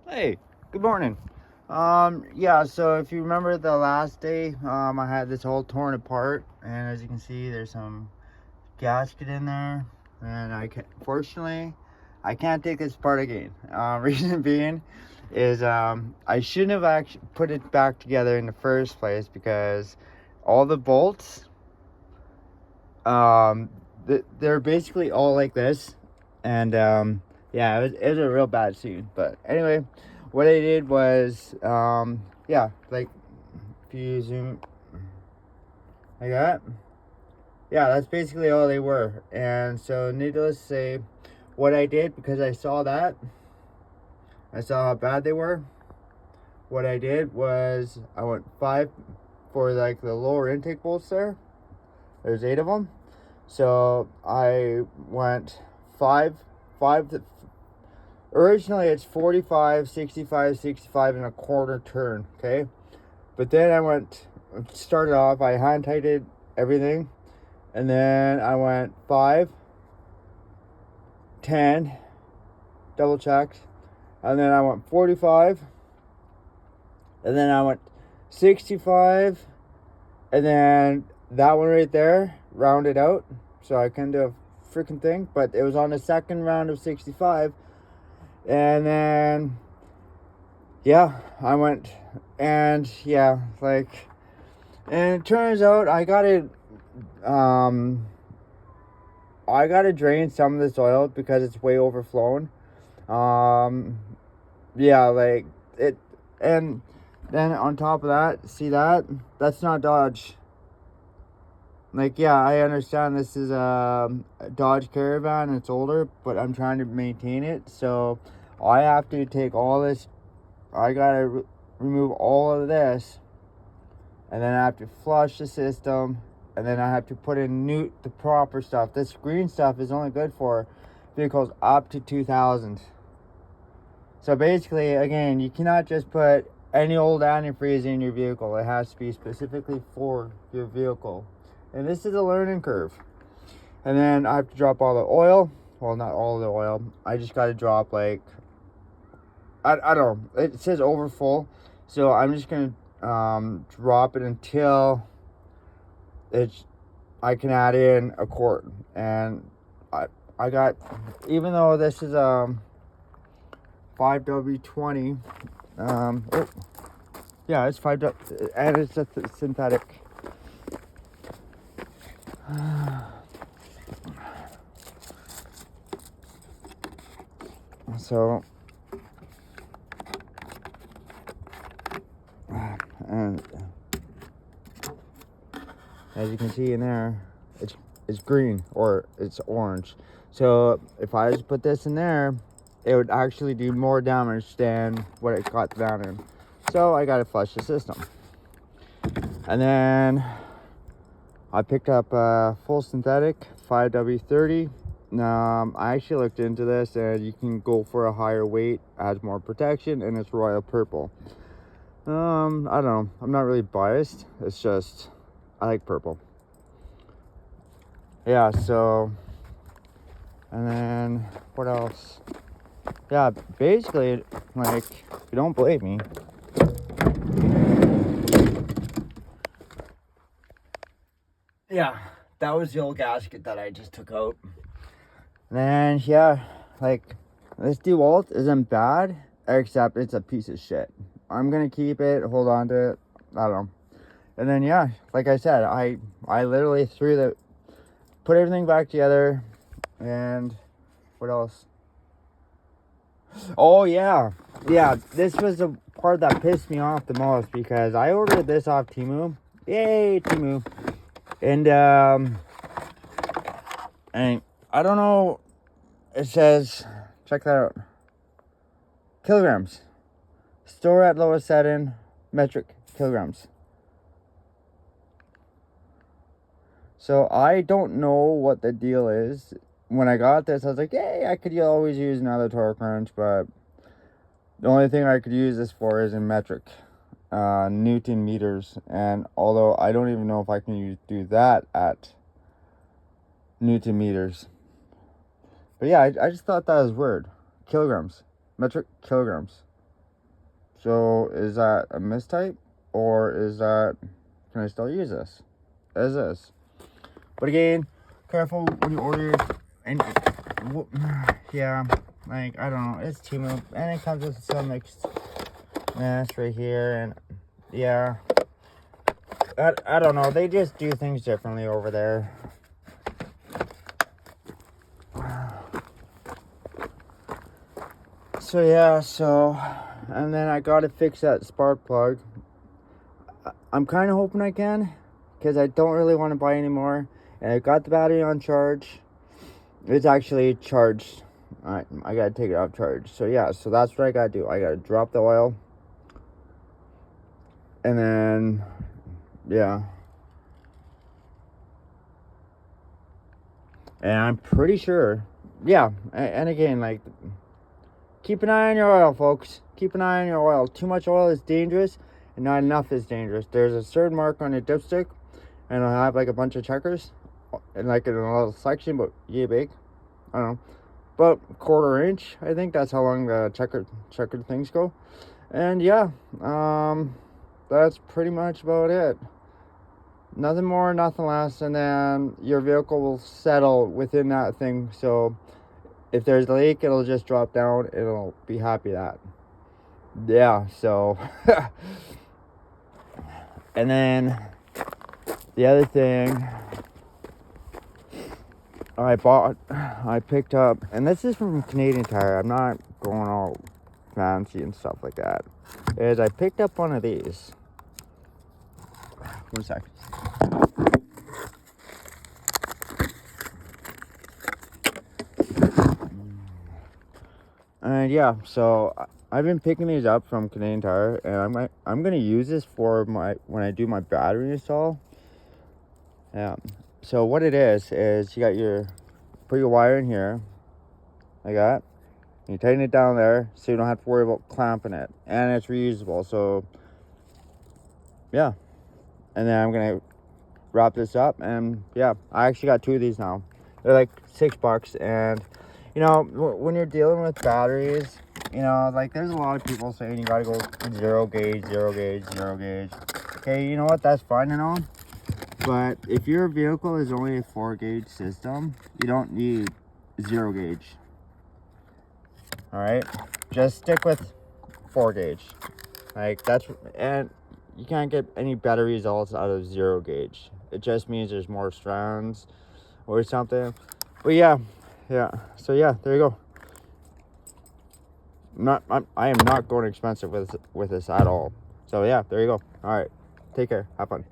Hey, good morning. Yeah, so if you remember the last day, I had this all torn apart, and as you can see, there's some gasket in there, and fortunately, I can't take this apart again. Reason being is, I shouldn't have actually put it back together in the first place because all the bolts, um, they're basically all like this, and, yeah, it was a real bad scene, but anyway, what I did was, yeah, like, if you zoom like that, yeah, that's basically all they were. And so, needless to say, what I did, because I saw how bad they were, what I did was I went 5 for like the lower intake bolts there. There's 8 of them. So I went 5. Originally it's 45, 65, 65 and a quarter turn, okay? But then started off, I hand tightened everything, and then I went 5, 10, double checked, and then I went 45, and then I went 65, and then that one right there rounded out, so I couldn't do a freaking thing, but it was on the second round of 65, and then yeah, I went, and yeah, like, and it turns out I gotta drain some of this oil because it's way overflown. Yeah, like it, and then on top of that, see that's not Dodge. Like, yeah, I understand this is a Dodge Caravan, it's older, but I'm trying to maintain it, so I have to take all this, I gotta remove all of this, and then I have to flush the system, and then I have to put in the proper stuff. This green stuff is only good for vehicles up to 2,000. So basically, again, you cannot just put any old antifreeze in your vehicle. It has to be specifically for your vehicle. And this is a learning curve. And then I have to drop all the oil. Well, not all the oil. I just got to drop like, I don't know. It says over full. So I'm just going to drop it until I can add in a quart. And I got, even though this is 5W20, yeah, it's 5W, and it's a synthetic. So, and as you can see in there, it's green or it's orange. So if I just put this in there, it would actually do more damage than what it got down in. So I got to flush the system. And then I picked up a full synthetic 5W30. I actually looked into this, and you can go for a higher weight, adds more protection, and it's royal purple. I don't know. I'm not really biased. It's just I like purple. Yeah. So, and then what else? Yeah, basically, like, if you don't believe me, yeah, that was the old gasket that I just took out. And then, yeah, like, this DeWalt isn't bad, except it's a piece of shit. I'm gonna keep it, hold on to it, I don't know. And then, yeah, like I said, I literally put everything back together, and what else? Oh, yeah, this was the part that pissed me off the most, because I ordered this off Temu. Yay, Temu. And I don't know, it says, check that out, kilograms. Store at lowest setting, metric kilograms. So I don't know what the deal is. When I got this, I was like, hey, I could always use another torque wrench, but the only thing I could use this for is in metric, Newton meters. And although I don't even know if I can do that at Newton meters. But yeah, I just thought that was weird. Kilograms, metric kilograms. So is that a mistype, or is that, can I still use this as this? But again, careful when you order, and yeah, like, I don't know, it's Temu, and it comes with some mixed mess right here, and yeah, I don't know, they just do things differently over there. So yeah, and then I gotta fix that spark plug. I'm kind of hoping I can, because I don't really want to buy anymore. And I got the battery on charge. It's actually charged. I gotta take it off charge. So yeah, so that's what I gotta do. I gotta drop the oil, and then yeah, and I'm pretty sure, yeah. And again, like, keep an eye on your oil, folks. Keep an eye on your oil. Too much oil is dangerous, and not enough is dangerous. There's a certain mark on your dipstick, and it'll have like a bunch of checkers, and like in a little section, but yeah, big. I don't know, but 1/4 inch. I think that's how long the checkered things go. And yeah, that's pretty much about it. Nothing more, nothing less, and then your vehicle will settle within that thing. So if there's a leak, it'll just drop down. It'll be happy that. Yeah, so and then the other thing I picked up, and this is from Canadian Tire, I'm not going all fancy and stuff like that, is I picked up one of these. 1 second. And yeah, so I've been picking these up from Canadian Tire, and I'm gonna use this for when I do my battery install. Yeah. So what it is you got put your wire in here, like that. You tighten it down there, so you don't have to worry about clamping it, and it's reusable. So yeah, and then I'm gonna wrap this up, and yeah, I actually got 2 of these now. They're like $6, and you know, when you're dealing with batteries, you know, like, there's a lot of people saying you gotta go 0 gauge, 0 gauge, 0 gauge. Okay, you know what? That's fine and all. But if your vehicle is only a 4 gauge system, you don't need 0 gauge. All right, just stick with 4 gauge. Like, and you can't get any better results out of 0 gauge. It just means there's more strands or something. But yeah. So yeah, there you go. I am not going expensive with this at all. So yeah, there you go. All right, take care. Have fun.